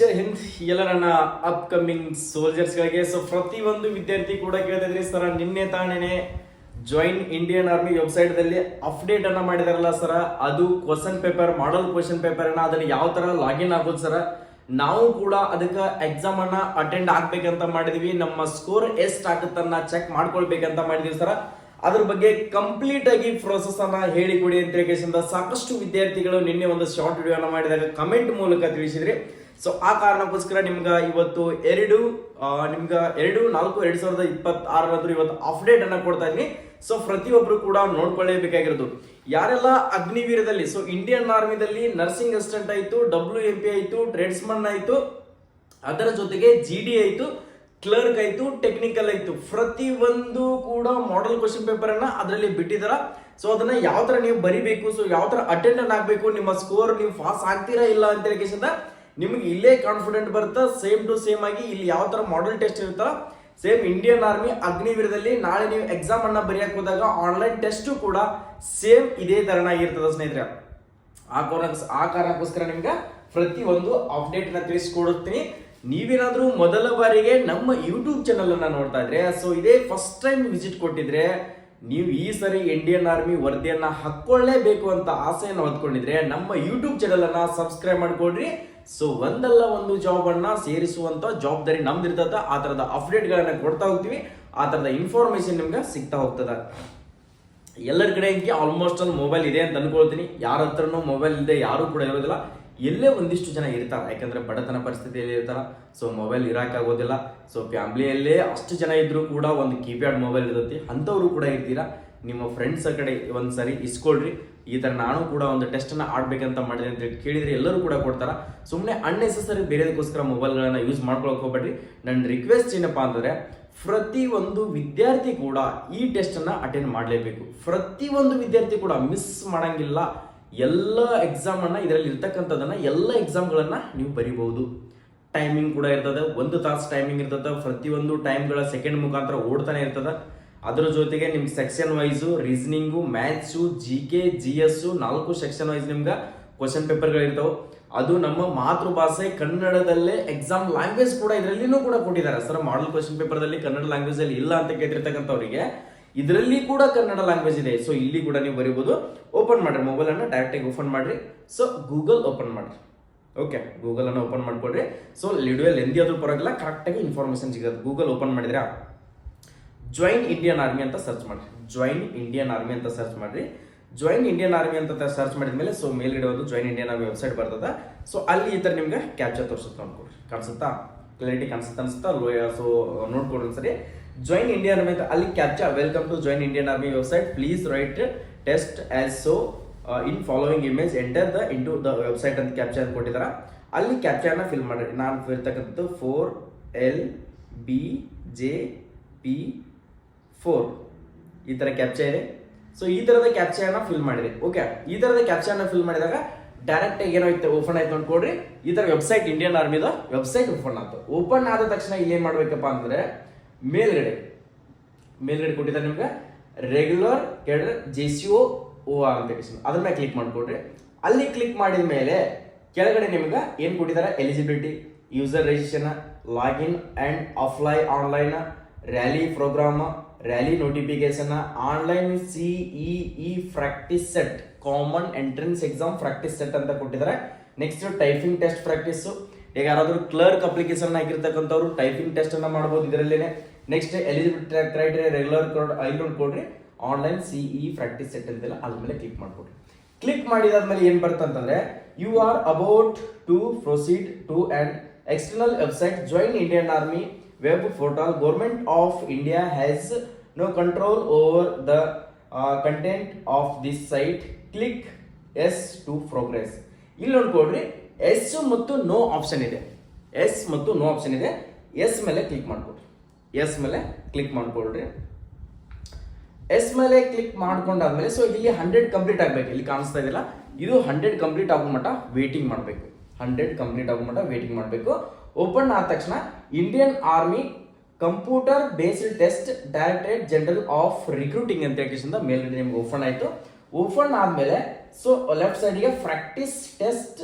ಜೈ ಹಿಂದ್ ಎಲ್ಲ ನನ್ನ upcoming ಸೋಲ್ಜರ್ಸ್ಗಳಿಗೆ. So ಪ್ರತಿಯೊಂದು ವಿದ್ಯಾರ್ಥಿ ಕೂಡ ಕೇಳ್ತಿದ್ರಿ ಸರ್, ನಿನ್ನೆ ತಾನೇನೆ ಜಾಯಿನ್ ಇಂಡಿಯನ್ ಆರ್ಮಿ ವೆಬ್ಸೈಟ್ ದಲ್ಲಿ ಅಪ್ಡೇಟ್ ಅನ್ನ ಮಾಡಿದಾರಲ್ಲ ಸರ್, ಅದು question paper, model question paper ಅನ್ನ ಅದನ್ನ ಯಾವ ತರ ಲಾಗಿನ್ ಆಗೋದು ಸರ್. ನಾವು ಕೂಡ ಅದಕ್ಕೆ ಎಕ್ಸಾಮ್ ಅನ್ನ ಅಟೆಂಡ್ ಆಗ್ಬೇಕಂತ ಮಾಡಿದ್ವಿ. ನಮ್ಮ ಸ್ಕೋರ್ ಎಷ್ಟು ಆಗುತ್ತನ್ನ ಚೆಕ್ ಮಾಡ್ಕೊಳ್ಬೇಕಂತ ಮಾಡಿದ್ವಿ ಸರ್. ಅದ್ರ ಬಗ್ಗೆ ಕಂಪ್ಲೀಟ್ ಆಗಿ ಪ್ರೋಸೆಸ್ ಅನ್ನ ಹೇಳಿಕೊಡಿ ಅಂತ ಹೇಳಿ ಸಾಕಷ್ಟು ವಿದ್ಯಾರ್ಥಿಗಳು ನಿನ್ನೆ ಒಂದು ಶಾರ್ಟ್ ವಿಡಿಯೋ ಅನ್ನ ಮಾಡಿದಾಗ ಕಮೆಂಟ್ ಮೂಲಕ ತಿಳಿಸಿದ್ರಿ. ಸೊ ಆ ಕಾರಣಕ್ಕೋಸ್ಕರ ನಿಮ್ಗೆ ಇವತ್ತು 2/4/2026 ಇವತ್ತು ಅಪ್ಡೇಟ್ ಅನ್ನ ಕೊಡ್ತಾ ಇದೀನಿ. ಸೊ ಪ್ರತಿಯೊಬ್ರು ಕೂಡ ನೋಡ್ಕೊಳ್ಳೇಬೇಕಾಗಿರೋದು, ಯಾರೆಲ್ಲ ಅಗ್ನಿವೀರದಲ್ಲಿ, ಸೊ ಇಂಡಿಯನ್ ಆರ್ಮಿದಲ್ಲಿ ನರ್ಸಿಂಗ್ ಅಸಿಸ್ಟೆಂಟ್ ಆಯ್ತು, WMP ಆಯ್ತು, ಟ್ರೇಡ್ಸ್ಮನ್ ಆಯ್ತು, ಅದರ ಜೊತೆಗೆ GD ಆಯ್ತು, ಕ್ಲರ್ಕ್ ಆಯ್ತು, ಟೆಕ್ನಿಕಲ್ ಆಯ್ತು, ಪ್ರತಿಯೊಂದು ಕೂಡ ಮಾಡೆಲ್ ಕ್ವಶನ್ ಪೇಪರ್ ಅನ್ನ ಅದರಲ್ಲಿ ಬಿಟ್ಟಿದಾರ. ಸೊ ಅದನ್ನ ಯಾವ ತರ ನೀವು ಬರಿಬೇಕು, ಸೊ ಯಾವ ತರ ಅಟೆಂಡ್ ಆಗಬೇಕು, ನಿಮ್ಮ ಸ್ಕೋರ್ ನೀವು ಪಾಸ್ ಆಗ್ತೀರಾ ಇಲ್ಲ ಅಂತ ಹೇಳಿ ನಿಮ್ಗೆ ಇಲ್ಲೇ ಕಾನ್ಫಿಡೆಂಟ್ ಬರುತ್ತೆ. ಸೇಮ್ ಟು ಸೇಮ್ ಆಗಿ ಇಲ್ಲಿ ಯಾವ ತರ ಮಾಡೆಲ್ ಟೆಸ್ಟ್ ಇರುತ್ತೋ ಸೇಮ್ ಇಂಡಿಯನ್ ಆರ್ಮಿ ಅಗ್ನಿವೀರದಲ್ಲಿ ನಾಳೆ ನೀವು ಎಕ್ಸಾಮ್ ಅನ್ನ ಬರೆಯಕ್ ಹೋದಾಗ ಆನ್ಲೈನ್ ಟೆಸ್ಟ್ ಕೂಡ ಸೇಮ್ ಇದೇ ತರನಾಗಿರ್ತದೆ ಸ್ನೇಹಿತರೆ. ಆ ಕಾರಣಕ್ಕೋಸ್ಕರ ನಿಮ್ಗೆ ಪ್ರತಿಯೊಂದು ಅಪ್ಡೇಟ್ ನ ತಿಳಿಸ್ಕೊಡುತ್ತೀನಿ. ನೀವೇನಾದ್ರೂ ಮೊದಲ ಬಾರಿಗೆ ನಮ್ಮ ಯೂಟ್ಯೂಬ್ ಚಾನಲ್ ಅನ್ನ ನೋಡ್ತಾ ಇದ್ರೆ, ಸೊ ಇದೇ ಫಸ್ಟ್ ಟೈಮ್ ವಿಸಿಟ್ ಕೊಟ್ಟಿದ್ರೆ, ನೀವು ಈ ಸರಿ ಇಂಡಿಯನ್ ಆರ್ಮಿ ವರದಿಯನ್ನ ಹಾಕೊಳ್ಳೇಬೇಕು ಅಂತ ಆಸೆಯನ್ನು ಹೊತ್ಕೊಂಡಿದ್ರೆ ನಮ್ಮ ಯೂಟ್ಯೂಬ್ ಚಾನಲ್ ಅನ್ನ ಸಬ್ಸ್ಕ್ರೈಬ್ ಮಾಡ್ಕೊಡ್ರಿ. ಸೊ ಒಂದಲ್ಲ ಒಂದು ಜಾಬ್ ಅನ್ನ ಸೇರಿಸುವಂತ ಜವಾಬ್ದಾರಿ ನಮ್ದಿರ್ತದ. ಆ ತರದ ಅಪ್ಡೇಟ್ ಗಳನ್ನ ಕೊಡ್ತಾ ಹೋಗ್ತೀವಿ, ಆ ತರದ ಇನ್ಫಾರ್ಮೇಶನ್ ನಿಮ್ಗೆ ಸಿಗ್ತಾ ಹೋಗ್ತದ. ಎಲ್ಲರ ಕಡೆ ಆಲ್ಮೋಸ್ಟ್ ಅಲ್ಲಿ ಮೊಬೈಲ್ ಇದೆ ಅಂತ ಅನ್ಕೊಳ್ತೀನಿ. ಯಾರ ಹತ್ರನೂ ಮೊಬೈಲ್ ಇಲ್ಲದೆ ಯಾರು ಕೂಡ ಇರೋದಿಲ್ಲ. ಎಲ್ಲೇ ಒಂದಿಷ್ಟು ಜನ ಇರ್ತಾರೆ, ಯಾಕಂದ್ರೆ ಬಡತನ ಪರಿಸ್ಥಿತಿಯಲ್ಲಿ ಇರ್ತಾರ. ಸೊ ಮೊಬೈಲ್ ಇರಾಕಾಗೋದಿಲ್ಲ. ಸೊ ಫ್ಯಾಮಿಲಿಯಲ್ಲೇ ಅಷ್ಟು ಜನ ಇದ್ರು ಕೂಡ ಒಂದು ಕೀಪ್ಯಾಡ್ ಮೊಬೈಲ್ ಇರ್ತೈತಿ, ಅಂಥವ್ರು ಕೂಡ ಇರ್ತೀರಾ. ನಿಮ್ಮ ಫ್ರೆಂಡ್ಸ್ ಕಡೆ ಒಂದ್ಸರಿ ಇಸ್ಕೊಳ್ರಿ. ಈ ತರ ನಾನು ಕೂಡ ಒಂದು ಟೆಸ್ಟ್ ಅನ್ನ ಆಡ್ಬೇಕಂತ ಮಾಡಿದೆ ಅಂತ ಕೇಳಿದ್ರೆ ಎಲ್ಲರೂ ಕೂಡ ಕೊಡ್ತಾರ. ಸುಮ್ಮನೆ ಅನ್ನೆಸೆಸರಿ ಬೇರೆದಕ್ಕೋಸ್ಕರ ಮೊಬೈಲ್ಗಳನ್ನ ಯೂಸ್ ಮಾಡ್ಕೊಳಕ್ ಹೋಗ್ಬೇಡ್ರಿ. ನನ್ನ ರಿಕ್ವೆಸ್ಟ್ ಏನಪ್ಪಾ ಅಂತಂದ್ರೆ, ಪ್ರತಿಯೊಂದು ವಿದ್ಯಾರ್ಥಿ ಕೂಡ ಈ ಟೆಸ್ಟ್ ಅನ್ನ ಅಟೆಂಡ್ ಮಾಡಲೇಬೇಕು. ಪ್ರತಿಯೊಂದು ವಿದ್ಯಾರ್ಥಿ ಕೂಡ ಮಿಸ್ ಮಾಡಂಗಿಲ್ಲ. ಎಲ್ಲ ಎಕ್ಸಾಮ್ ಅನ್ನ ಇದರಲ್ಲಿ ಇರ್ತಕ್ಕಂಥದನ್ನ ಎಲ್ಲ ಎಕ್ಸಾಮ್ಗಳನ್ನ ನೀವು ಬರಿಬಹುದು. ಟೈಮಿಂಗ್ ಕೂಡ ಇರ್ತದೆ, 1 ತಾಸು ಟೈಮಿಂಗ್ ಇರ್ತದೆ. ಪ್ರತಿಯೊಂದು ಟೈಮ್ಗಳ ಸೆಕೆಂಡ್ ಮುಖಾಂತರ ಓಡ್ತಾನೆ ಇರ್ತದೆ. ಅದರ ಜೊತೆಗೆ ನಿಮ್ಗೆ section wise reasoning, maths, GK, GS 4 section wise ನಿಮ್ಗೆ ಕ್ವಶನ್ ಪೇಪರ್ಗಳು ಇರ್ತಾವೆ. ಅದು ನಮ್ಮ ಮಾತೃಭಾಷೆ ಕನ್ನಡದಲ್ಲೇ ಎಕ್ಸಾಮ್ ಲ್ಯಾಂಗ್ವೇಜ್ ಕೂಡ ಇದರಲ್ಲಿನೂ ಕೂಡ ಕೊಟ್ಟಿದ್ದಾರೆ ಸರ್. ಮಾಡಲ್ ಕ್ವಶನ್ ಪೇಪರ್ದಲ್ಲಿ ಕನ್ನಡ ಲ್ಯಾಂಗ್ವೇಜ್ ಅಲ್ಲಿ ಇಲ್ಲ ಅಂತ ಕೇಳಿರ್ತಕ್ಕಂಥವ್ರಿಗೆ ಇದರಲ್ಲಿ ಕೂಡ ಕನ್ನಡ ಲ್ಯಾಂಗ್ವೇಜ್ ಇದೆ. ಸೊ ಇಲ್ಲಿ ಕೂಡ ನೀವು ಬರೀಬಹುದು. ಓಪನ್ ಮಾಡ್ರಿ, ಮೊಬೈಲ್ ಅನ್ನ ಡೈರೆಕ್ಟ್ ಆಗಿ ಓಪನ್ ಮಾಡ್ರಿ. ಸೊ ಗೂಗಲ್ ಓಪನ್ ಮಾಡ್ರಿ. ಓಕೆ, ಗೂಗಲ್ ಅನ್ನ ಓಪನ್ ಮಾಡ್ಕೊಡ್ರಿ. ಸೊ ವಿಡಿಯೋ ಲೆಂದಿ ಆದ್ರೂ ಪರವಾಗಿಲ್ಲ, ಕರೆಕ್ಟ್ ಆಗಿ ಇನ್ಫಾರ್ಮೇಶನ್ ಸಿಗುತ್ತೆ. ಗೂಗಲ್ ಓಪನ್ ಮಾಡಿದ್ರೆ ಜಾಯಿನ್ ಇಂಡಿಯನ್ ಆರ್ಮಿ ಅಂತ ಸರ್ಚ್ ಮಾಡ್ರಿ. ಜಾಯಿನ್ ಇಂಡಿಯನ್ ಆರ್ಮಿ ಅಂತ ಸರ್ಚ್ ಮಾಡ್ರಿ. ಜಾಯಿನ್ ಇಂಡಿಯನ್ ಆರ್ಮಿ ಅಂತ ಸರ್ಚ್ ಮಾಡಿದ್ಮೇಲೆ ಸೊ ಮೇಲ್ಗಡೆ ಒಂದು ಜಾಯಿನ್ ಇಂಡಿಯನ್ ಆರ್ಮಿ ವೆಬ್ಸೈಟ್ ಬರ್ತದ. ಸೊ ಅಲ್ಲಿ ಈ ತರ ನಿಮ್ಗೆ ಕ್ಯಾಪ್ಚರ್ ತೋರಿಸುತ್ತೆ, ನೋಡ್ಕೊಡ್ರಿ. ಕಾಣಿಸುತ್ತಾ? ಕ್ಲಾರಿಟಿ ಕಾಣಿಸುತ್ತಾ ಅನ್ಸುತ್ತಾ? ಸೊ ನೋಡ್ಕೊಡ್ರಿ ಸರಿ. ಜಾಯಿನ್ ಇಂಡಿಯನ್ ಆರ್ಮಿ ಅಂತ ಅಲ್ಲಿ captcha, welcome to join Indian army website, please write test as shown in following image enter into the website ಅಂತ ಕ್ಯಾಪ್ಚರ್ ಕೊಟ್ಟಿದಾರ. ಅಲ್ಲಿ ಕ್ಯಾಪ್ಚರ್ನ ಫಿಲ್ ಮಾಡ್ರಿ. ನಾನು ಇರ್ತಕ್ಕಂಥದ್ದು 4LBJP4 ಈ ತರ ಕ್ಯಾಪ್ಚರ್ ಇದೆ. ಸೊ ಈ ತರದ ಕ್ಯಾಪ್ಚರ್ನ ಫಿಲ್ ಮಾಡಿರಿ. ಓಕೆ, ಈ ತರದ ಕ್ಯಾಪ್ಚರ್ನ ಫಿಲ್ ಮಾಡಿದಾಗ ಡೈರೆಕ್ಟ್ ಆಗಿ ಏನಾಯ್ತು, ಓಪನ್ ಆಯ್ತು ನೋಡ್ಕೊಡ್ರಿ. ಈ ತರ ವೆಬ್ಸೈಟ್ ಇಂಡಿಯನ್ ಆರ್ಮಿದ ವೆಬ್ಸೈಟ್ ಓಪನ್ ಆಯ್ತು. ಓಪನ್ ಆದ ತಕ್ಷಣ ಇಲ್ಲಿ ಏನ್ ಮಾಡ್ಬೇಕಪ್ಪ ಅಂದ್ರೆ ಮೇಲ್ಗಡೆ ಕೊಟ್ಟಿದ್ದಾರೆ ನಿಮ್ಗೆ ರೆಗ್ಯುಲರ್ ಕೇಳಿದ್ರೆ JCOOR ಅಂತ ಅದ್ರ ಮೇಲೆ ಕ್ಲಿಕ್ ಮಾಡ್ಕೊಡ್ರಿ. ಅಲ್ಲಿ ಕ್ಲಿಕ್ ಮಾಡಿದ ಮೇಲೆ ಕೆಳಗಡೆ ನಿಮ್ಗೆ ಏನ್ ಕೊಟ್ಟಿದ್ದಾರೆ, eligibility, user registration, login and offline online, rally programme, rally notification, online CEE practice set, common entrance exam practice set ಅಂತ ಕೊಟ್ಟಿದ್ದಾರೆ. Next typing test practice. ಈಗ ಯಾರಾದ್ರೂ ಕ್ಲರ್ಕ್ ಅಪ್ಲಿಕೇಶನ್ ಹಾಕಿರ್ತಕ್ಕಂಥವ್ರು ಟೈಪಿಂಗ್ ಟೆಸ್ಟ್ ಅನ್ನ ಮಾಡಬಹುದು ಇದರಲ್ಲೇನೆ. ನೆಕ್ಸ್ಟ್ ಎಲಿಜಿಬಿಲಿಟಿ ಕ್ರೈಟೀರಿಯಾ ರೆಗ್ಯುಲರ್ ಐ ನೋಡ್ಕೊಡ್ರಿ. ಆನ್ಲೈನ್ CEE ಪ್ರಾಕ್ಟೀಸ್ ಸೆಟ್ ಅಂತೆಲ್ಲ ಅದ್ರ ಮೇಲೆ ಕ್ಲಿಕ್ ಮಾಡ್ಕೊಡ್ರಿ. ಕ್ಲಿಕ್ ಮಾಡಿದಾದ್ಮೇಲೆ ಏನ್ ಬರ್ತಂತಂದ್ರೆ, you are about to proceed to an external website join Indian army web portal. Government of India has no control over the content of this site. Click yes to progress. ಇಲ್ಲಿ ನೋಡ್ಕೊಡ್ರಿ, yes ಮತ್ತು no option ಇದೆ. Yes ಮತ್ತು no option ಇದೆ. Yes ಮೇಲೆ click ಮಾಡ್ಕೊಡ್ರಿ. Yes ಮೇಲೆ click ಮಾಡ್ಕೊಳ್ರಿ. ಎಸ್ ಮೇಲೆ ಕ್ಲಿಕ್ ಮಾಡ್ಕೊಂಡಾದ್ಮೇಲೆ ಸೊ ಇಲ್ಲಿ 100 ಕಂಪ್ಲೀಟ್ ಆಗ್ಬೇಕು. ಇಲ್ಲಿ ಕಾಣಿಸ್ತಾ ಇದೆಯಲ್ಲ, ಇದು 100 ಕಂಪ್ಲೀಟ್ ಆಗೋ ಮಟ್ಟ ವೇಟಿಂಗ್ ಮಾಡಬೇಕು. 100 ಕಂಪ್ಲೀಟ್ ಆಗೋ ಮಟ್ಟ ವೇಟಿಂಗ್ ಮಾಡಬೇಕು. ಓಪನ್ ಆದ ತಕ್ಷಣ Indian army computer based test directorate general of recruiting ಅಂತ ಹೇಳಿ ಮೇಲ್ಗಡೆ ನಿಮ್ಗೆ ಓಪನ್ ಆಯ್ತು. ಓಪನ್ ಆದ್ಮೇಲೆ ಸೊ ಲೆಫ್ಟ್ ಸೈಡ್ಗೆ practice test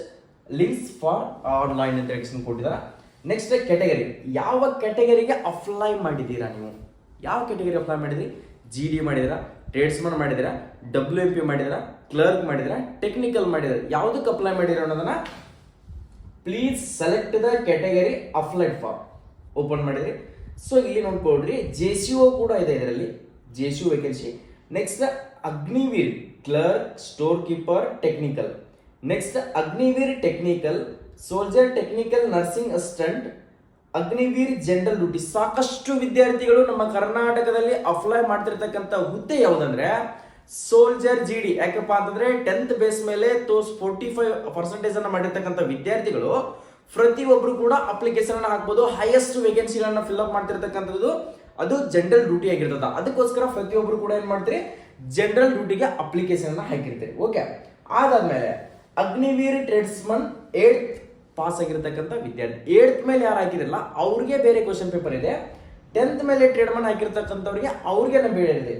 links for online ಅಂತ ಎಕ್ಸ್ಪ್ಲೇನ್ ಕೊಟ್ಟಿದ್ದಾರೆ. ನೆಕ್ಸ್ಟ್ ಕ್ಯಾಟಗರಿ, ಯಾವ ಕ್ಯಾಟಗರಿಗೆ ಅಪ್ಲೈ ಮಾಡಿದ್ದೀರಾ ನೀವು? ಯಾವ ಕ್ಯಾಟಗರಿ ಅಪ್ಲೈ ಮಾಡಿದ್ರಿ? GD ಮಾಡಿದಿರಾ, ಟ್ರೇಡ್ಸ್ಮನ್ ಮಾಡಿದಿರಾ, WMP ಮಾಡಿದಿರಾ, ಕ್ಲರ್ಕ್ ಮಾಡಿದಿರಾ, ಟೆಕ್ನಿಕಲ್ ಮಾಡಿದಿರಾ, ಯಾವುದಕ್ಕೆ ಅಪ್ಲೈ ಮಾಡಿದಿರಾ ಅನ್ನೋದನ್ನ please select the category applied for. Open ಮಾಡಿದ್ರಿ. ಸೊ ಇಲ್ಲಿ ನೋಡ್ಕೊಳ್ರಿ, JCO ಕೂಡ ಇದೆ ಇದರಲ್ಲಿ, JCO vacancy. Next Agniveer clerk, store keeper, technical. Next Agniveer technical, soldier technical, nursing assistant, Agniveer general duty. ಸಾಕಷ್ಟು ವಿದ್ಯಾರ್ಥಿಗಳು ನಮ್ಮ ಕರ್ನಾಟಕದಲ್ಲಿ ಅಪ್ಲೈ ಮಾಡ್ತಿರ್ತಕ್ಕಂಥ ಹುದ್ದೆ ಯಾವುದಂದ್ರೆ ಸೋಲ್ಜರ್ GD. ಯಾಕಪ್ಪ ಅಂತಂದ್ರೆ 10th ಬೇಸ್ ಮೇಲೆ 45% ಅನ್ನ ಮಾಡಿರ್ತಕ್ಕಂಥ ವಿದ್ಯಾರ್ಥಿಗಳು ಪ್ರತಿಯೊಬ್ಬರು ಕೂಡ ಅಪ್ಲಿಕೇಶನ್ ಅನ್ನ ಹಾಕ್ಬೋದು. ಹೈಯೆಸ್ಟ್ ವೇಕೆನ್ಸಿಗಳನ್ನ ಫಿಲ್ ಅಪ್ ಮಾಡ್ತಿರ್ತಕ್ಕಂಥದ್ದು ಅದು ಜನರಲ್ ಡ್ಯೂಟಿ ಆಗಿರ್ತದ. ಅದಕ್ಕೋಸ್ಕರ ಪ್ರತಿಯೊಬ್ಬರು ಕೂಡ ಏನ್ ಮಾಡ್ತೀರಿ, ಜನರಲ್ ಡ್ಯೂಟಿಗೆ ಅಪ್ಲಿಕೇಶನ್ ಅನ್ನ ಹಾಕಿರ್ತೀರಿ. ಓಕೆ, ಅದಾದ್ಮೇಲೆ ಅಗ್ನಿವೀರ್ ಟ್ರೇಡ್ಸ್ಮನ್ 8th ಪಾಸ್ ಆಗಿರ್ತಕ್ಕಂಥ ವಿದ್ಯಾರ್ಥಿ. 8th ಮೇಲೆ ಯಾರು ಹಾಕಿರಲ್ಲ ಅವ್ರಿಗೆ ಬೇರೆ ಕ್ವಶನ್ ಪೇಪರ್ ಇದೆ. 10th ಮೇಲೆ ಟ್ರೇಡ್ಮನ್ ಹಾಕಿರ್ತಕ್ಕಂಥವ್ರಿಗೆ ಅವ್ರಿಗೆ ಬೇರೆ ಇದೆ.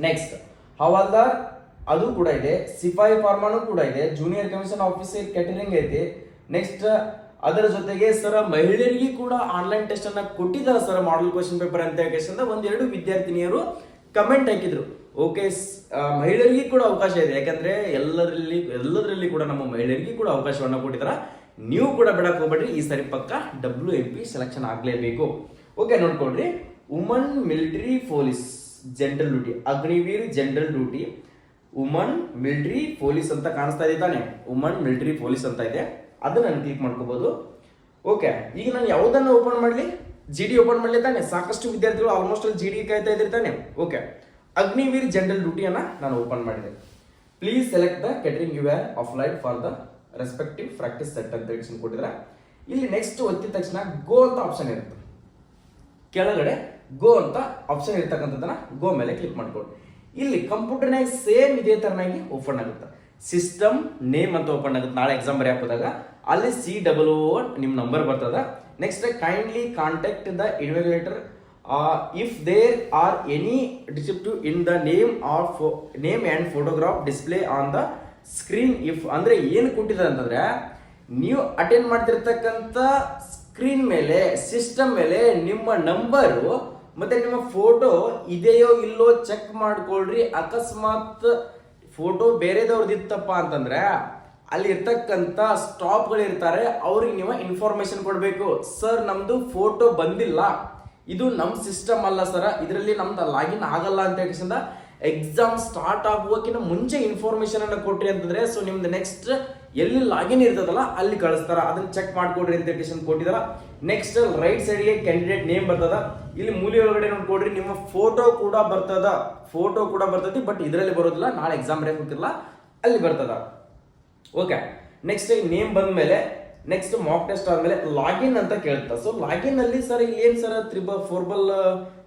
ನೆಕ್ಸ್ಟ್ ಹವಾಲ್ದಾರ್ ಅದು ಕೂಡ ಇದೆ, ಸಿಪಾಯಿ ಫಾರ್ಮಾನು ಕೂಡ ಇದೆ, ಜೂನಿಯರ್ ಕಮಿಷನ್ ಆಫೀಸರ್ ಕ್ಯಾಟರಿಂಗ್ ಐತಿ. ನೆಕ್ಸ್ಟ್ ಅದರ ಜೊತೆಗೆ ಸರ್ ಮಹಿಳೆಯರಿಗೆ ಕೂಡ ಆನ್ಲೈನ್ ಟೆಸ್ಟ್ ಅನ್ನ ಕೊಟ್ಟಿದ್ದಾರೆ ಸರ್, ಮಾಡಲ್ ಕ್ವಶನ್ ಪೇಪರ್ ಅಂತ ಹೇಳಿ ಒಂದೆರಡು ವಿದ್ಯಾರ್ಥಿನಿಯರು ಕಮೆಂಟ್ ಹಾಕಿದ್ರು. ಓಕೆ, ಮಹಿಳೆಯರಿಗೆ ಕೂಡ ಅವಕಾಶ ಇದೆ, ಯಾಕಂದ್ರೆ ಎಲ್ಲದರಲ್ಲಿ ಕೂಡ ನಮ್ಮ ಮಹಿಳೆಯರಿಗೆ ಕೂಡ ಅವಕಾಶವನ್ನ ಕೊಟ್ಟಿದ್ದಾರೆ. ನೀವು ಕೂಡ ಬಿಡಕ್ ಹೋಗ್ಬೇಡ್ರಿ, ಈ ಸರಿ ಪಕ್ಕ WMP ಸೆಲೆಕ್ಷನ್ ಆಗ್ಲೇಬೇಕು. ಓಕೆ, ನೋಡ್ಕೊಳ್ರಿ, woman military police general duty, Agniveer general duty, woman military police ಅಂತ ಕಾಣಿಸ್ತಾ ಇದೆ ತಾನೆ, ವುಮನ್ ಮಿಲಿಟರಿ ಪೊಲೀಸ್ ಅಂತ ಇದೆ, ಅದನ್ನ ನಾನು ಕ್ಲಿಕ್ ಮಾಡ್ಕೋಬಹುದು. ಓಕೆ, ಈಗ ನಾನು ಯಾವುದನ್ನು ಓಪನ್ ಮಾಡಲಿ? GD ಓಪನ್ ಮಾಡಲಿ ತಾನೆ. ಸಾಕಷ್ಟು ವಿದ್ಯಾರ್ಥಿಗಳು ಆಲ್ಮೋಸ್ಟ್ GD ಕಾಯ್ತಾ ಇದ್ರಿ ತಾನೆ. ಓಕೆ, ಅಗ್ನಿವೀರ್ ಜನರಲ್ ಡ್ಯೂಟಿಯನ್ನ ನಾನು ಓಪನ್ ಮಾಡಿದೆ. ಪ್ಲೀಸ್ ಸೆಲೆಕ್ಟ್ ದ ಕ್ಯಾಟರಿಂಗ್ you have applied for the respective practice set ಅಂತ ಎಕ್ಸ್ಪ್ಲೇನ್ ಕೊಟ್ಟಿದ್ದಾರೆ. ಇಲ್ಲಿ ನೆಕ್ಸ್ಟ್ ಒತ್ತಿದ ತಕ್ಷಣ ಗೋ ಅಂತ ಆಪ್ಷನ್ ಇರುತ್ತೆ. ಕೆಳಗಡೆ ಗೋ ಅಂತ ಆಪ್ಷನ್ ಇರ್ತಕ್ಕಂಥದ್ದನ್ನ ಗೋ ಮೇಲೆ ಕ್ಲಿಕ್ ಮಾಡ್ಕೊಳ್ಳಿ. ಇಲ್ಲಿ ಕಂಪ್ಯೂಟರ್ನಾಗ ಸೇಮ್ ಇದೇ ತರನಾಗಿ ಓಪನ್ ಆಗುತ್ತೆ. ಸಿಸ್ಟಮ್ ನೇಮ್ ಅಂತ ಓಪನ್ ಆಗುತ್ತೆ. ನಾಳೆ ಎಕ್ಸಾಮ್ ಬರೆಯಕ್ಕೆ ಹೋದಾಗ ಅಲ್ಲಿ C00 ನಿಮ್ಮ ನಂಬರ್ ಬರ್ತದ. Next kindly contact the investigator if there are any dispute in the name and photograph display on the screen. If ಅಂದ್ರೆ ಏನು ಕೊಟ್ಟಿದ್ದಾರೆ ಅಂತಂದ್ರೆ, ನೀವು ಅಟೆಂಡ್ ಮಾಡ್ತಿರ್ತಕ್ಕಂಥ ಸ್ಕ್ರೀನ್ ಮೇಲೆ, ಸಿಸ್ಟಮ್ ಮೇಲೆ ನಿಮ್ಮ ನಂಬರು ಮತ್ತೆ ನಿಮ್ಮ ಫೋಟೋ ಇದೆಯೋ ಇಲ್ಲೋ ಚೆಕ್ ಮಾಡ್ಕೊಳ್ರಿ. ಅಕಸ್ಮಾತ್ ಫೋಟೋ ಬೇರೆದವ್ರದಿತ್ತಪ್ಪ ಅಂತಂದ್ರೆ ಅಲ್ಲಿ ಇರ್ತಕ್ಕಂಥ ಸ್ಟಾಫ್ಗಳು ಇರ್ತಾರೆ, ಅವ್ರಿಗೆ ನೀವು ಇನ್ಫಾರ್ಮೇಶನ್ ಕೊಡಬೇಕು. ಸರ್ ನಮ್ದು ಫೋಟೋ ಬಂದಿಲ್ಲ, ಇದು ನಮ್ಮ ಸಿಸ್ಟಮ್ ಅಲ್ಲ ಸರ್, ಇದರಲ್ಲಿ ನಮ್ದು ಲಾಗಿನ್ ಆಗಲ್ಲ ಅಂತ ಹೇಳಿಸಿಂದ ಎಕ್ಸಾಮ್ ಸ್ಟಾರ್ಟ್ ಆಗುವಕ್ಕಿಂತ ಮುಂಚೆ ಇನ್ಫಾರ್ಮೇಶನ್ ಅನ್ನ ಕೊಟ್ರಿ ಅಂತಂದ್ರೆ, ಸೊ ನಿಮ್ದು ನೆಕ್ಸ್ಟ್ ಎಲ್ಲಿ ಲಾಗಿನ್ ಇರ್ತದಲ್ಲ ಅಲ್ಲಿ ಕಳಿಸ್ತಾರ, ಅದನ್ನ ಚೆಕ್ ಮಾಡ್ಕೊಡ್ರಿ ಅಂತ ಹೇಳಿ ಕೊಟ್ಟಿದಾರ. ನೆಕ್ಸ್ಟ್ ರೈಟ್ ಸೈಡ್ಗೆ ಕ್ಯಾಂಡಿಡೇಟ್ ನೇಮ್ ಬರ್ತದ. ಇಲ್ಲಿ ಮೂಲೆ ಒಳಗಡೆ ನೋಡ್ಕೊಡ್ರಿ, ನಿಮ್ಮ ಫೋಟೋ ಕೂಡ ಬರ್ತದೆ, ಬಟ್ ಇದರಲ್ಲಿ ಬರೋದಿಲ್ಲ, ನಾಳೆ ಎಕ್ಸಾಮ್ ಬರೆಯೋಕ್ಕಿಲ್ಲ, ಅಲ್ಲಿ ಬರ್ತದ. ಓಕೆ, ನೆಕ್ಸ್ಟ್ ನೇಮ್ ಬಂದ್ಮೇಲೆ ನೆಕ್ಸ್ಟ್ ಮಾಕ್ ಟೆಸ್ಟ್ ಆದ್ಮೇಲೆ ಲಾಗಿನ್ ಅಂತ ಕೇಳ್ತಾ. ಸೊ ಲಾಗಿನ್ ಅಲ್ಲಿ ಸರ್ ಇಲ್ಲಿ ಏನ್ ಸರ್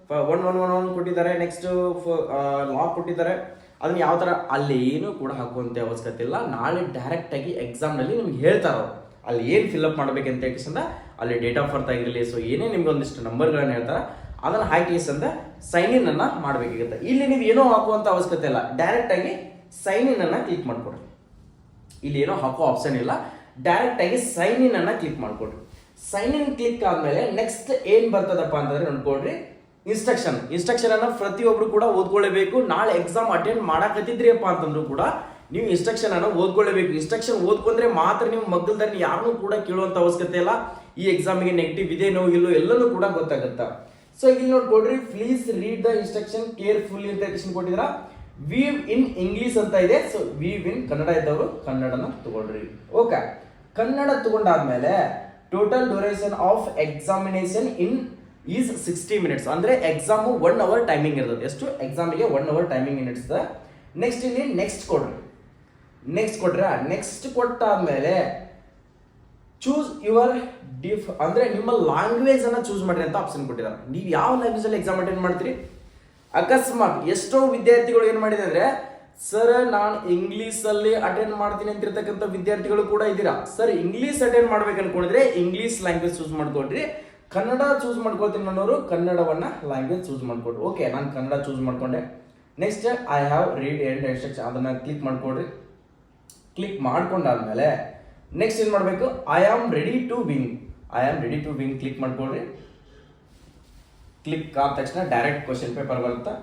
4 ಕೊಟ್ಟಿದ್ದಾರೆ, ನೆಕ್ಸ್ಟ್ ಲಾಕ್ ಕೊಟ್ಟಿದ್ದಾರೆ, ಅದನ್ನ ಯಾವ ತರ ಅಲ್ಲಿ ಏನು ಕೂಡ ಹಾಕುವಂತ ಅವಶ್ಯಕತೆ ಇಲ್ಲ. ನಾಳೆ ಡೈರೆಕ್ಟ್ ಆಗಿ ಎಕ್ಸಾಮ್ ನಲ್ಲಿ ನಿಮ್ಗೆ ಹೇಳ್ತಾರ ಅವ್ರು ಅಲ್ಲಿ ಏನ್ ಫಿಲ್ಅಪ್ ಮಾಡ್ಬೇಕಂತ ಹೇಳಿಸಂದ, ಅಲ್ಲಿ ಡೇಟ್ ಆಫ್ ಬರ್ತ್ ಆಗಿರಲಿ, ಸೊ ಏನೇ ನಿಮ್ಗೆ ಒಂದಿಷ್ಟು ನಂಬರ್ಗಳನ್ನ ಹೇಳ್ತಾರ ಅದನ್ನ ಹಾಕಿಸಂದ ಸೈನ್ ಇನ್ ಅನ್ನ ಮಾಡ್ಬೇಕಾಗುತ್ತೆ. ಇಲ್ಲಿ ನೀವು ಏನೋ ಹಾಕುವಂತ ಅವಶ್ಯಕತೆ ಇಲ್ಲ, ಡೈರೆಕ್ಟ್ ಆಗಿ ಸೈನ್ ಇನ್ ಅನ್ನ ಕ್ಲಿಕ್ ಮಾಡ್ಕೊಡ್ರಿ. ಇಲ್ಲಿ ಏನೋ ಹಾಕೋ ಆಪ್ಷನ್ ಇಲ್ಲ, ಡೈರೆಕ್ಟ್ ಆಗಿ ಸೈನ್ ಇನ್ ಅನ್ನ ಕ್ಲಿಕ್ ಮಾಡ್ಕೊಡ್ರಿ. ಸೈನ್ ಇನ್ ಕ್ಲಿಕ್ ಆದ್ಮೇಲೆ ನೆಕ್ಸ್ಟ್ ಏನ್ ಬರ್ತದಪ್ಪ ಅಂತಂದ್ರೆ ನೋಡ್ಕೊಡ್ರಿ, ಇನ್ಸ್ಟ್ರಕ್ಷನ್ ಅನ್ನ ಪ್ರತಿಯೊಬ್ರು ಕೂಡ ಓದ್ಕೊಳ್ಳಬೇಕು. ನಾಳೆ ಎಕ್ಸಾಮ್ ಅಟೆಂಡ್ ಮಾಡಕತ್ತಿದ್ರಿಯಪ್ಪ ಅಂತಂದ್ರು ಕೂಡ ನೀವು ಇನ್ಸ್ಟ್ರಕ್ಷನ್ ಅನ್ನ ಓದ್ಕೊಳ್ಳಬೇಕು. ಇನ್ಸ್ಟ್ರಕ್ಷನ್ ಓದ್ಕೊಂಡ್ರೆ ಮಾತ್ರ ನೀವು ಮಗ್ಗಲ್ದಾರಿ ಯಾರನ್ನೂ ಕೂಡ ಕೇಳುವಂತ ಅವಶ್ಯಕತೆ ಇಲ್ಲ. ಈ ಎಕ್ಸಾಮಿಗೆ ನೆಗೆಟಿವ್ ಇದೆ ನೋ ಇಲ್ಲೋ ಎಲ್ಲನೂ ಕೂಡ ಗೊತ್ತಾಗುತ್ತಾ. ಸೊ ಇಲ್ಲಿ ನೋಡ್ಕೊಡ್ರಿ, please read the instruction carefully ಅಂತ ಕೊಟ್ಟಿದ್ರ. ವೀವ್ ಇನ್ ಇಂಗ್ಲಿಷ್ ಅಂತ ಇದೆ, ಸೊ ವೀವ್ ಇನ್ ಕನ್ನಡ ಇದ್ದವರು ಕನ್ನಡನ ತಗೊಳ್ರಿ. ಓಕೆ, ಕನ್ನಡ ತಗೊಂಡಾದ್ಮೇಲೆ total duration of examination is 60 minutes. ಅಂದ್ರೆ ಎಕ್ಸಾಮ್ 1 hour ಟೈಮಿಂಗ್ ಇರ್ತದೆ. ಎಷ್ಟು ಎಕ್ಸಾಮಿಗೆ 1 hour ಟೈಮಿಂಗ್ ಇರ್ತದೆ. ನೆಕ್ಸ್ಟ್ ಇಲ್ಲಿ ನೆಕ್ಸ್ಟ್ ಕೊಟ್ಟಾದ್ಮೇಲೆ ಚೂಸ್ ಯುವರ್ ಅಂದ್ರೆ ನಿಮ್ಮ ಲ್ಯಾಂಗ್ವೇಜ್ ಅನ್ನ ಚೂಸ್ ಮಾಡ್ರಿ ಅಂತ ಆಪ್ಷನ್ ಕೊಟ್ಟಿದ್ದಾರೆ. ನೀವು ಯಾವ ಲ್ಯಾಂಗ್ವೇಜ್ ಅಲ್ಲಿ ಎಕ್ಸಾಮ್ ಅಟೆಂಡ್ ಮಾಡ್ತೀರಿ? ಅಕಸ್ಮಾತ್ ಎಷ್ಟೋ ವಿದ್ಯಾರ್ಥಿಗಳು ಏನ್ ಮಾಡಿದೆ ಅಂದ್ರೆ, ಸರ್ ನಾನು ಇಂಗ್ಲಿಷ್ ಅಲ್ಲಿ ಅಟೆಂಡ್ ಮಾಡ್ತೀನಿ ಅಂತಿರ್ತಕ್ಕಂಥ ವಿದ್ಯಾರ್ಥಿಗಳು ಕೂಡ ಇದ್ದೀರಾ. ಸರ್ ಇಂಗ್ಲಿಷ್ ಅಟೆಂಡ್ ಮಾಡ್ಬೇಕು ಅನ್ಕೊಂಡಿದ್ರೆ ಇಂಗ್ಲಿಷ್ ಲ್ಯಾಂಗ್ವೇಜ್ ಚೂಸ್ ಮಾಡ್ಕೊಡ್ರಿ. ಕನ್ನಡ ಚೂಸ್ ಮಾಡ್ಕೊಳ್ತೀನಿ ಅನ್ನೋರು ಕನ್ನಡವನ್ನ ಲ್ಯಾಂಗ್ವೇಜ್ ಚೂಸ್ ಮಾಡ್ಕೊಡ್ರಿ. ಓಕೆ, ನಾನು ಕನ್ನಡ ಚೂಸ್ ಮಾಡ್ಕೊಂಡೆ. Next I have read and instruction ಅದನ್ನ ಕ್ಲಿಕ್ ಮಾಡ್ಕೊಡ್ರಿ. ಕ್ಲಿಕ್ ಮಾಡ್ಕೊಂಡಾದ್ಮೇಲೆ ನೆಕ್ಸ್ಟ್ ಏನ್ ಮಾಡಬೇಕು, I am ready to win. I am ready to win click ಮಾಡ್ಕೊಳ್ರಿ. ಕ್ಲಿಕ್ ಆದ ತಕ್ಷಣ ಡೈರೆಕ್ಟ್ ಕ್ವಶನ್ ಪೇಪರ್ ಬರುತ್ತಾ.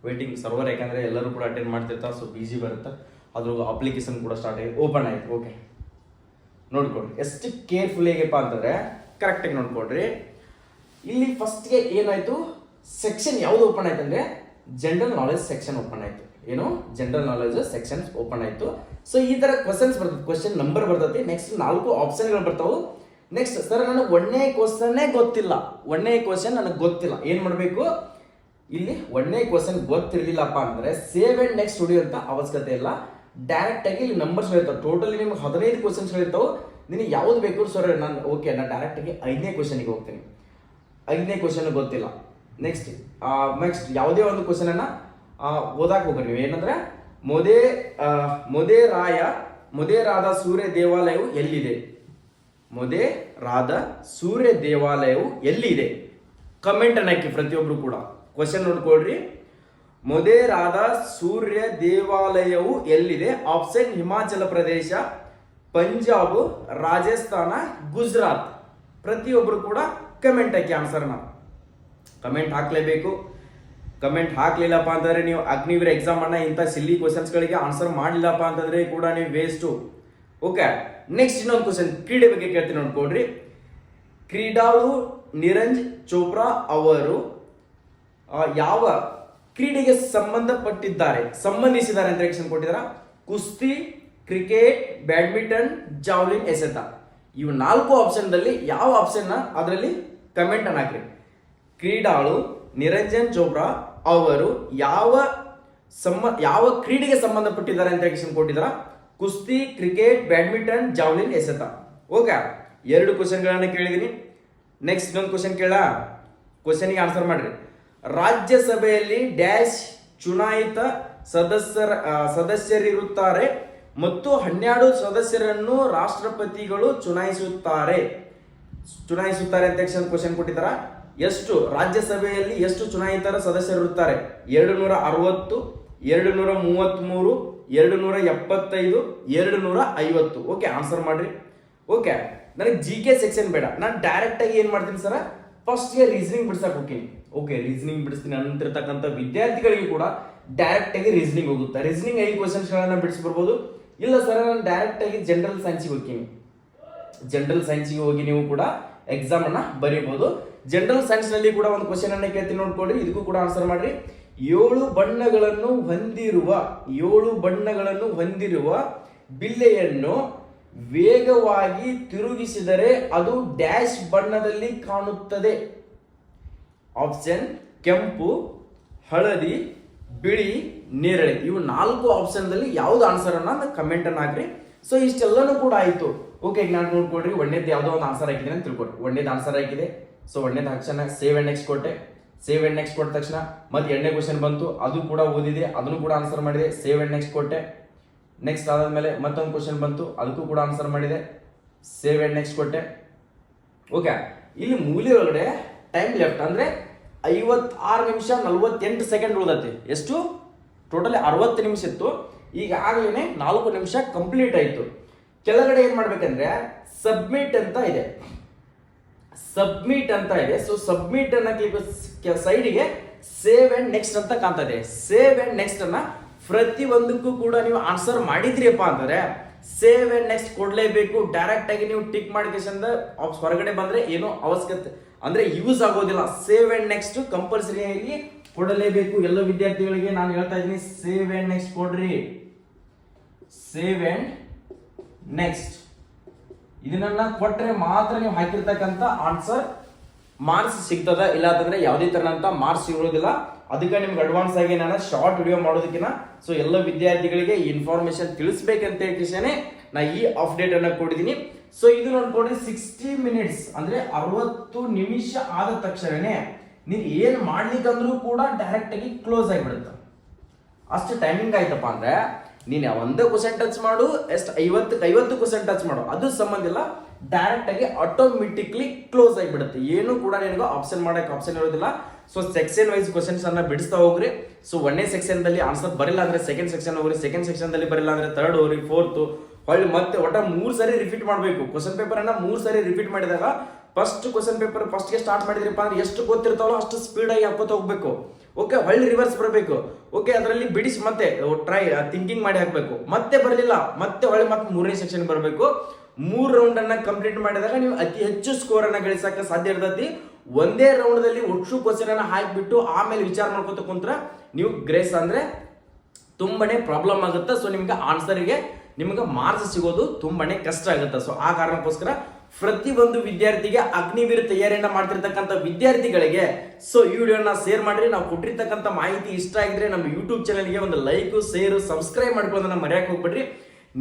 ವೇಟಿಂಗ್ ಸರ್ವರ್, ಯಾಕಂದ್ರೆ ಎಲ್ಲರೂ ಕೂಡ ಅಟೆಂಡ್ ಮಾಡ್ತಿರ್ತಾರೆ, ಸೊ ಬಿಜಿ ಬರುತ್ತೆ. ಅದ್ರ ಅಪ್ಲಿಕೇಶನ್ ಕೂಡ ಸ್ಟಾರ್ಟ್ ಆಗಿ ಓಪನ್ ಆಯ್ತು. ಓಕೆ, ನೋಡ್ಕೊಡ್ರಿ ಎಷ್ಟು ಕೇರ್ಫುಲ್ ಹೇಗಪ್ಪ ಅಂತಂದ್ರೆ ಕರೆಕ್ಟಾಗಿ ನೋಡ್ಕೊಡ್ರಿ. ಇಲ್ಲಿ ಫಸ್ಟ್ಗೆ ಏನಾಯ್ತು, ಸೆಕ್ಷನ್ ಯಾವ್ದು ಓಪನ್ ಆಯ್ತು ಅಂದ್ರೆ ಜನರಲ್ ನಾಲೆಜ್ ಸೆಕ್ಷನ್ ಓಪನ್ ಆಯ್ತು. ಏನು, ಜನರಲ್ ನಾಲೆಜ್ ಸೆಕ್ಷನ್ ಓಪನ್ ಆಯ್ತು. ಸೊ ಈ ತರ ಕ್ವಶನ್ಸ್ ಬರ್ತದೆ, ಕ್ವಶನ್ ನಂಬರ್ ಬರ್ತದೆ. ನೆಕ್ಸ್ಟ್ 4 ಆಪ್ಷನ್ಗಳು ಬರ್ತಾವು. ನೆಕ್ಸ್ಟ್ ಸರ್ ನನಗೆ ಒಂದೇ ಕ್ವಶನ್ನೇ ಗೊತ್ತಿಲ್ಲ, ಒಂದೇ ಕ್ವಶನ್ ನನಗೆ ಗೊತ್ತಿಲ್ಲ, ಏನ್ ಮಾಡಬೇಕು, ಇಲ್ಲಿ ಒಂದೇ ಕ್ವಶನ್ ಗೊತ್ತಿರಲಿಲ್ಲಪ್ಪ ಅಂದ್ರೆ ಸೇವ್ ಅಂಡ್ ನೆಕ್ಸ್ಟ್ ಹೊಡಿಯುವಂತ ಅವಶ್ಯಕತೆ ಇಲ್ಲ. ಡೈರೆಕ್ಟ್ ಆಗಿ ಇಲ್ಲಿ ನಂಬರ್ಸ್ ಇರ್ತಾವೆ. ಟೋಟಲಿ ನಿಮ್ಗೆ 15 ಕ್ವಶನ್ಸ್ ಇರ್ತಾವೆ. ನಿನಗೆ ಯಾವ್ದು ಬೇಕು ಸರ್, ನಾನು ಓಕೆ ನಾನು ಡೈರೆಕ್ಟ್ ಆಗಿ 5ನೇ ಕ್ವಶನ್ಗೆ ಹೋಗ್ತೀನಿ. 5ನೇ ಕ್ವಶನ್ ಗೊತ್ತಿಲ್ಲ. ನೆಕ್ಸ್ಟ್ ಯಾವುದೇ ಒಂದು ಕ್ವಶನ್ ಅನ್ನ ಓದಾಕ್ ಹೋಗ್ರಿ ನೀವು. ಏನಂದ್ರೆ ಮೊದೇರಾದ ಸೂರ್ಯ ದೇವಾಲಯವು ಎಲ್ಲಿದೆ? ಮೊದೇರಾದ ಸೂರ್ಯ ದೇವಾಲಯವು ಎಲ್ಲಿದೆ? ಕಮೆಂಟ್ ಅನ್ನ ಹಾಕಿ ಪ್ರತಿಯೊಬ್ರು ಕೂಡ. ಕ್ವಶನ್ ನೋಡ್ಕೊಳ್ರಿ. ಮೊದೇರಾದ ಸೂರ್ಯ ದೇವಾಲಯವು ಎಲ್ಲಿದೆ? ಆಪ್ಷನ್ ಹಿಮಾಚಲ ಪ್ರದೇಶ, ಪಂಜಾಬ್, ರಾಜಸ್ಥಾನ, ಗುಜರಾತ್. ಪ್ರತಿಯೊಬ್ರು ಕೂಡ ಕಮೆಂಟ್ ಹಾಕಿ ಆನ್ಸರ್ನ. ಕಮೆಂಟ್ ಹಾಕ್ಲೇಬೇಕು. ಕಮೆಂಟ್ ಹಾಕ್ಲಿಲ್ಲಪ್ಪ ಅಂತಂದ್ರೆ ನೀವು ಅಗ್ನಿವೀರ ಎಕ್ಸಾಮ್ ಅನ್ನ ಇಂಥ ಸಿಲ್ಲಿ ಕ್ವಶನ್ಸ್ ಗಳಿಗೆ ಆನ್ಸರ್ ಮಾಡಲಿಲ್ಲಪ್ಪ ಅಂತಂದ್ರೆ ಕೂಡ ನೀವು ವೇಸ್ಟು. ಓಕೆ, ನೆಕ್ಸ್ಟ್ ಇನ್ನೊಂದು ಕ್ವಶನ್ ಕ್ರೀಡೆ ಬಗ್ಗೆ ಕೇಳ್ತೀನಿ ನೋಡ್ಕೊಳ್ರಿ. ಕ್ರೀಡಾಳು ನೀರಜ್ ಚೋಪ್ರಾ ಅವರು ಯಾವ ಕ್ರೀಡೆಗೆ ಸಂಬಂಧಿಸಿದ್ದಾರೆ ಅಂತ ಎಕ್ಸ್ಪ್ಲೇನ್ ಕೊಟ್ಟಿದ್ದಾರೆ. ಕುಸ್ತಿ, ಕ್ರಿಕೆಟ್, ಬ್ಯಾಡ್ಮಿಂಟನ್, ಜಾವ್ಲಿನ್ ಎಸೆತ. ಇವು 4 ಆಪ್ಷನ್ ದಲ್ಲಿ ಯಾವ ಆಪ್ಷನ್ ಅದರಲ್ಲಿ ಕಮೆಂಟ್ ಅನ್ನ ಹಾಕ್ರಿ. ಕ್ರೀಡಾಳು ನಿರಂಜನ್ ಚೋಪ್ರಾ ಅವರು ಯಾವ ಕ್ರೀಡೆಗೆ ಸಂಬಂಧಪಟ್ಟಿದ್ದಾರೆ ಅಂತ ಎಕ್ಸ್ಪ್ಲೇನ್ ಕೊಟ್ಟಿದ್ದಾರೆ. ಕುಸ್ತಿ, ಕ್ರಿಕೆಟ್, ಬ್ಯಾಡ್ಮಿಂಟನ್, ಜಾವ್ಲಿನ್ ಎಸೆತ. ಓಕೆ, 2 ಕ್ವಶನ್ಗಳನ್ನ ಕೇಳಿದೀನಿ. ನೆಕ್ಸ್ಟ್ ಇನ್ನೊಂದು ಕ್ವಶನ್ ಕೇಳ, ಕ್ವಶನ್ಗೆ ಆನ್ಸರ್ ಮಾಡ್ರಿ. ರಾಜ್ಯಸಭೆಯಲ್ಲಿ ಡ್ಯಾಶ್ ಚುನಾಯಿತ ಸದಸ್ಯರಿರುತ್ತಾರೆ ಮತ್ತು 12 ಸದಸ್ಯರನ್ನು ರಾಷ್ಟ್ರಪತಿಗಳು ಚುನಾಯಿಸುತ್ತಾರೆ ಅಂತ ಕ್ವಶನ್ ಕೊಟ್ಟಿದ್ದಾರೆ. ಎಷ್ಟು ರಾಜ್ಯಸಭೆಯಲ್ಲಿ ಎಷ್ಟು ಚುನಾಯಿತರ ಸದಸ್ಯರಿರುತ್ತಾರೆ? 260, 233, 275, 250. ಓಕೆ, ಆನ್ಸರ್ ಮಾಡ್ರಿ. ಓಕೆ, ನನಗೆ GK ಸೆಕ್ಷನ್ ಬೇಡ, ನಾನು ಡೈರೆಕ್ಟ್ ಆಗಿ ಏನ್ ಮಾಡ್ತೀನಿ ಸರ್, ಫಸ್ಟ್ಗೆ ರೀಸನಿಂಗ್ ಬಿಡ್ಸಕ್ ಹೋಗ್ತೀನಿ. Okay, reasoning ಬಿಡಿಸ್ತೀನಿ. ಅಂತಿರ್ತಕ್ಕಂಥ ವಿದ್ಯಾರ್ಥಿಗಳಿಗೆ ಕೂಡ ಡೈರೆಕ್ಟ್ ಆಗಿ ರೀಸನಿಂಗ್ ಹೋಗುತ್ತೆ. ರೀಸನಿಂಗ್ 5 ಕ್ವಶನ್ಸ್ ಗಳನ್ನ ಬಿಡಿಸಿ ಬರ್ಬೋದು. ಇಲ್ಲ ಸರ್ ನಾನು ಡೈರೆಕ್ಟ್ ಆಗಿ ಜನರಲ್ ಸೈನ್ಸ್ಗೆ ಹೋಗ್ತೀನಿ. ಜನರಲ್ ಸೈನ್ಸ್ಗೆ ಹೋಗಿ ನೀವು ಕೂಡ ಎಕ್ಸಾಮ್ ಅನ್ನ ಬರೀಬಹುದು. ಜನರಲ್ ಸೈನ್ಸ್ ನಲ್ಲಿ ಕೂಡ ಒಂದು ಕ್ವಶನ್ ಅನ್ನ ಕೇಳ್ತೀನಿ ನೋಡ್ಕೊಳ್ರಿ. ಇದಕ್ಕೂ ಕೂಡ ಆನ್ಸರ್ ಮಾಡ್ರಿ. 7 ಬಣ್ಣಗಳನ್ನು ಹೊಂದಿರುವ ಬಿಲ್ಲೆಯನ್ನು ವೇಗವಾಗಿ ತಿರುಗಿಸಿದರೆ ಅದು ಡ್ಯಾಶ್ ಬಣ್ಣದಲ್ಲಿ ಕಾಣುತ್ತದೆ. ಆಪ್ಷನ್ ಕೆಂಪು, ಹಳದಿ, ಬಿಳಿ, ನೇರಳೆ. ಇವು 4 ಆಪ್ಷನ್ ದಲ್ಲಿ ಯಾವ್ದು ಆನ್ಸರ್ ಅನ್ನ ಕಮೆಂಟ್ ಅನ್ನ ಹಾಕ್ರಿ. ಸೊ ಇಷ್ಟೆಲ್ಲನೂ ಕೂಡ ಆಯ್ತು. ಓಕೆ, ಈಗ ನಾನು ನೋಡ್ಕೊಡ್ರಿ. ಒಂದೇದು ಯಾವ್ದೋ ಒಂದು ಆನ್ಸರ್ ಹಾಕಿದ್ದೀನಿ ಅಂತ ತಿಳ್ಕೊಡ್ರಿ. ಒಂದೇದು ಆನ್ಸರ್ ಹಾಕಿದೆ. ಸೊ ಒಂದೇದು ತಕ್ಷಣ ಸೇವ್ ಅಂಡ್ ನೆಕ್ಸ್ಟ್ ಕೊಟ್ಟೆ. ಸೇವ್ ಅಂಡ್ ನೆಕ್ಸ್ಟ್ ಕೊಟ್ಟ ತಕ್ಷಣ ಮತ್ತೆ 2ನೇ ಕ್ವಶನ್ ಬಂತು, ಅದು ಕೂಡ ಓದಿದೆ, ಅದನ್ನು ಕೂಡ ಆನ್ಸರ್ ಮಾಡಿದೆ. ಸೇವ್ ಅಂಡ್ ನೆಕ್ಸ್ಟ್ ಕೊಟ್ಟೆ. ನೆಕ್ಸ್ಟ್ ಆದ್ಮೇಲೆ ಮತ್ತೊಂದು ಕ್ವಶನ್ ಬಂತು, ಅದಕ್ಕೂ ಕೂಡ ಆನ್ಸರ್ ಮಾಡಿದೆ. ಸೇವ್ ಅಂಡ್ ನೆಕ್ಸ್ಟ್ ಕೊಟ್ಟೆ. ಓಕೆ, ಇಲ್ಲಿ ಮೂಲೆ ಒಳಗಡೆ ಟೈಮ್ ಲೆಫ್ಟ್ ಅಂದ್ರೆ 56 ನಿಮಿಷ 48 ಸೆಕೆಂಡ್ ಉಳಿದೈತಿ. ಎಷ್ಟು? ಟೋಟಲಿ 60 ನಿಮಿಷ ಇತ್ತು. ಈಗ ಆಗ್ಲೇ 4 ನಿಮಿಷ ಕಂಪ್ಲೀಟ್ ಆಯ್ತು. ಕೆಳಗಡೆ ಏನ್ ಮಾಡ್ಬೇಕಂದ್ರೆ ಸಬ್ಮಿಟ್ ಅಂತ ಇದೆ. ಸೊ ಸಬ್ಮಿಟ್ ಅನ್ನ ಕ್ಲಿಕ್ ಸೈಡ್ಗೆ ಸೇವ್ ಅಂಡ್ ನೆಕ್ಸ್ಟ್ ಅಂತ ಕಾಣ್ತದೆ. ಸೇವ್ ಅಂಡ್ ನೆಕ್ಸ್ಟ್ ಅನ್ನ ಪ್ರತಿ ಒಂದಕ್ಕೂ ಕೂಡ ನೀವು ಆನ್ಸರ್ ಮಾಡಿದ್ರಿಯಪ್ಪ ಅಂದ್ರೆ ಸೇವ್ ಅಂಡ್ ನೆಕ್ಸ್ಟ್ ಕೊಡ್ಲೇಬೇಕು. ಡೈರೆಕ್ಟ್ ಆಗಿ ನೀವು ಟಿಕ್ ಮಾಡಿಕೇಶನ್ ಹೊರಗಡೆ ಬಂದ್ರೆ ಏನೋ ಅವಶ್ಯಕತೆ ಅಂದ್ರೆ ಯೂಸ್ ಆಗೋದಿಲ್ಲ. ಸೇವ್ ಅಂಡ್ ನೆಕ್ಸ್ಟ್ ಕಂಪಲ್ಸರಿ ಆಗಿ ಕೊಡಲೇಬೇಕು. ಎಲ್ಲ ವಿದ್ಯಾರ್ಥಿಗಳಿಗೆ ನಾನು ಹೇಳ್ತಾ ಇದ್ದೀನಿ, ಸೇವ್ ಅಂಡ್ ನೆಕ್ಸ್ಟ್ ಕೊಡ್ರಿ. ಸೇವ್ ಅಂಡ್ ನೆಕ್ಸ್ಟ್ ಇದನ್ನ ಕೊಟ್ರೆ ಮಾತ್ರ ನೀವು ಹಾಕಿರ್ತಕ್ಕಂಥ ಆನ್ಸರ್ ಮಾರ್ಕ್ಸ್ ಸಿಗ್ತದ. ಇಲ್ಲ ಅಂತಂದ್ರೆ ಯಾವುದೇ ತರನಂತ ಮಾರ್ಕ್ಸ್ ಸಿಗೋದಿಲ್ಲ. ಅದಕ್ಕೆ ನಿಮ್ಗೆ ಅಡ್ವಾನ್ಸ್ ಆಗಿ ನಾನು ಶಾರ್ಟ್ ವಿಡಿಯೋ ಮಾಡೋದಕ್ಕಿಂತ ಸೊ ಎಲ್ಲ ವಿದ್ಯಾರ್ಥಿಗಳಿಗೆ ಇನ್ಫಾರ್ಮೇಶನ್ ತಿಳಿಸ್ಬೇಕಂತ ಹೇಳಿ ನಾ ಈ ಅಪ್ಡೇಟ್ ಅನ್ನ ಕೊಟ್ಟಿದ್ದೀನಿ. ಸೊ ಇದು ನೋಡ್ಕೊಡ್ರಿ, 60 ಮಿನಿಟ್ಸ್ ಅಂದ್ರೆ 60 ನಿಮಿಷ ಆದ ತಕ್ಷಣನೇ ನೀವು ಏನ್ ಮಾಡ್ಲಿಕ್ಕಂದ್ರೂ ಕೂಡ ಡೈರೆಕ್ಟ್ ಆಗಿ ಕ್ಲೋಸ್ ಆಗಿಬಿಡುತ್ತೆ. ಅಷ್ಟು ಟೈಮಿಂಗ್ ಆಯ್ತಪ್ಪ ಅಂದ್ರೆ ನೀನು ಒಂದೇ ಕ್ವಶನ್ ಟಚ್ ಮಾಡು, ಎಷ್ಟು 50 ಕ್ವಶನ್ ಟಚ್ ಮಾಡು, ಅದು ಸಂಬಂಧ ಇಲ್ಲ, ಡೈರೆಕ್ಟ್ ಆಗಿ ಆಟೋಮೆಟಿಕ್ಲಿ ಕ್ಲೋಸ್ ಆಗಿಬಿಡುತ್ತೆ. ಏನು ಕೂಡ ನಿನಗೆ ಆಪ್ಷನ್ ಮಾಡಕ್ಕೆ ಆಪ್ಷನ್ ಇರೋದಿಲ್ಲ. ಸೊ ಸೆಕ್ಷನ್ ವೈಸ್ ಕ್ವಶನ್ಸ್ ಅನ್ನ ಬಿಡಿಸ್ತಾ ಹೋಗ್ರಿ. ಸೊ 1ನೇ ಸೆಕ್ಷನ್ ದಲ್ಲಿ ಆನ್ಸರ್ ಬರಿಲ್ಲ ಅಂದ್ರೆ ಸೆಕೆಂಡ್ ಸೆಕ್ಷನ್ ಹೋಗ್ರಿ, ಸೆಕೆಂಡ್ ಸೆಕ್ಷನ್ ದಲ್ಲಿ ಬರಿಲ್ಲ ಅಂದ್ರೆ ಥರ್ಡ್ ಹೋಗ್ರಿ, ಫೋರ್ತ್ ಹೊಳ್ಳಿ ಮತ್ತೆ ಒಟ್ಟ 3 ಸರಿ ರಿಪೀಟ್ ಮಾಡಬೇಕು. ಕ್ವಶನ್ ಪೇಪರ್ ಅನ್ನ 3 ಸರಿ ರಿಪೀಟ್ ಮಾಡಿದಾಗ ಫಸ್ಟ್ ಕ್ವಶನ್ ಪೇಪರ್ ಫಸ್ಟ್ ಗೆ ಸ್ಟಾರ್ಟ್ ಮಾಡಿದ್ರಪ್ಪ ಅಂದ್ರೆ ಎಷ್ಟು ಗೊತ್ತಿರ್ತಾವಲ್ಲ ಅಷ್ಟು ಸ್ಪೀಡ್ ಆಗಿ ಹಾಕೋತ ಹೋಗ್ಬೇಕು. ಓಕೆ, ಹೊಳ್ಳಿ ರಿವರ್ಸ್ ಬರಬೇಕು. ಓಕೆ, ಅದರಲ್ಲಿ ಬಿಡಿಸಿ ಮತ್ತೆ ಟ್ರೈ ಥಿಂಕಿಂಗ್ ಮಾಡಿ ಹಾಕ್ಬೇಕು. ಮತ್ತೆ ಬರಲಿಲ್ಲ ಮತ್ತೆ ಹೊಳ್ಳಿ ಮತ್ತೆ 3ನೇ ಸೆಕ್ಷನ್ ಬರಬೇಕು. 3 ರೌಂಡ್ ಅನ್ನ ಕಂಪ್ಲೀಟ್ ಮಾಡಿದಾಗ ನೀವು ಅತಿ ಹೆಚ್ಚು ಸ್ಕೋರ್ ಅನ್ನ ಗಳಿಸಕ್ಕೆ ಸಾಧ್ಯ ಇರ್ತೈತಿ. ಒಂದೇ ರೌಂಡ್ ದಲ್ಲಿ ಒಟ್ಟು ಕ್ವಶನ್ ಅನ್ನ ಹಾಕಿಬಿಟ್ಟು ಆಮೇಲೆ ವಿಚಾರ ಮಾಡ್ಕೊತ ಕುಂತ್ರ ನೀವು ಗ್ರೇಸ್ ಅಂದ್ರೆ ತುಂಬಾನೇ ಪ್ರಾಬ್ಲಮ್ ಆಗುತ್ತೆ. ಸೊ ನಿಮ್ಗೆ ಆನ್ಸರ್ಗೆ ನಿಮ್ಗೆ ಮಾರ್ಕ್ಸ್ ಸಿಗೋದು ತುಂಬಾನೇ ಕಷ್ಟ ಆಗುತ್ತೆ. ಸೊ ಆ ಕಾರಣಕ್ಕೋಸ್ಕರ ಪ್ರತಿಯೊಂದು ವಿದ್ಯಾರ್ಥಿಗೆ ಅಗ್ನಿವೀರ್ ತಯಾರಿಯನ್ನ ಮಾಡ್ತಿರ್ತಕ್ಕಂಥ ವಿದ್ಯಾರ್ಥಿಗಳಿಗೆ ಸೊ ಈ ವಿಡಿಯೋನ ಶೇರ್ ಮಾಡ್ರಿ. ನಾವು ಕೊಟ್ಟಿರ್ತಕ್ಕಂಥ ಮಾಹಿತಿ ಇಷ್ಟ ಆಗಿದ್ರೆ ನಮ್ಮ ಯೂಟ್ಯೂಬ್ ಚಾನಲ್ಗೆ ಒಂದು ಲೈಕ್, ಶೇರ್, ಸಬ್ಸ್ಕ್ರೈಬ್ ಮಾಡ್ಕೊಳ್ಳೋದನ್ನ ಮರೆಯಕ್ಕೆ ಹೋಗ್ಬೇಡ್ರಿ.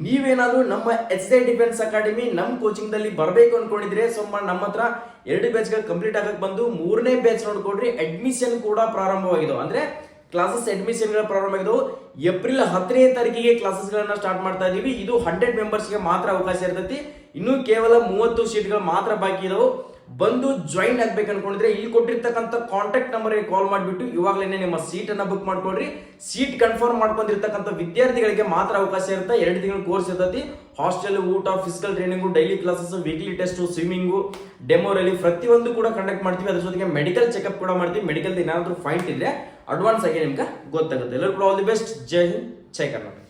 ನೀವೇನಾದ್ರೂ ನಮ್ಮ SI ಡಿಫೆನ್ಸ್ ಅಕಾಡೆಮಿ ನಮ್ಮ ಕೋಚಿಂಗ್ ದಲ್ಲಿ ಬರಬೇಕು ಅನ್ಕೊಂಡಿದ್ರೆ ನಮ್ಮ ಹತ್ರ 2 ಬ್ಯಾಚ್ ಕಂಪ್ಲೀಟ್ ಆಗಕ್ಕೆ ಬಂದು 3ನೇ ಬ್ಯಾಚ್ ನೋಡ್ಕೊಡ್ರಿ. ಅಡ್ಮಿಷನ್ ಕೂಡ ಪ್ರಾರಂಭವಾಗಿದ್ದವು, ಅಂದ್ರೆ ಕ್ಲಾಸಸ್ ಅಡ್ಮಿಷನ್ ಗಳ ಪ್ರಾರಂಭ ಆಗಿದ್ದವು. ಏಪ್ರಿಲ್ 10ನೇ ತಾರೀಕಿಗೆ ಕ್ಲಾಸಸ್ ಗಳನ್ನ ಸ್ಟಾರ್ಟ್ ಮಾಡ್ತಾ ಇದೀವಿ. ಇದು 100 ಮೆಂಬರ್ಸ್ ಗೆ ಮಾತ್ರ ಅವಕಾಶ ಇರ್ತೈತಿ. ಇನ್ನು ಕೇವಲ 30 ಸೀಟ್ಗಳು ಮಾತ್ರ ಬಾಕಿ ಇದಾವೆ. ಬಂದು ಜಾಯಿನ್ ಆಗ್ಬೇಕು ಅನ್ಕೊಂಡಿದ್ರೆ ಇಲ್ಲಿ ಕೊಟ್ಟಿರ್ತಕ್ಕಂಥ ಕಾಂಟ್ಯಾಕ್ಟ್ ನಂಬರ್ಗೆ ಕಾಲ್ ಮಾಡಿಬಿಟ್ಟು ಇವಾಗಲೇ ನಿಮ್ಮ ಸೀಟ್ ಅನ್ನ ಬುಕ್ ಮಾಡ್ಕೊಡ್ರಿ. ಸೀಟ್ ಕನ್ಫರ್ಮ್ ಮಾಡ್ಕೊಂಡಿರ್ತಕ್ಕಂಥ ವಿದ್ಯಾರ್ಥಿಗಳಿಗೆ ಮಾತ್ರ ಅವಕಾಶ ಇರುತ್ತೆ. 2 ತಿಂಗಳ ಕೋರ್ಸ್ ಇರ್ತೈತಿ. ಹಾಸ್ಟೆಲ್, ಊಟ, physical training, daily classes, weekly test, swimming, demo ರಲ್ಲಿ ಪ್ರತಿಯೊಂದು ಕೂಡ ಕಂಡಕ್ಟ್ ಮಾಡ್ತೀವಿ. ಅದ್ರ ಜೊತೆಗೆ ಮೆಡಿಕಲ್ ಚೆಕಪ್ ಕೂಡ ಮಾಡ್ತೀವಿ. ಮೆಡಿಕಲ್ ಏನಾದರೂ ಫೈಂಟ್ ಇದ್ರೆ ಅಡ್ವಾನ್ಸ್ ಆಗಿ ನಿಮ್ಗೆ ಗೊತ್ತಾಗುತ್ತೆ. ಎಲ್ಲರೂ ಕೂಡ all the best. Jai Hind, Jai Karnataka.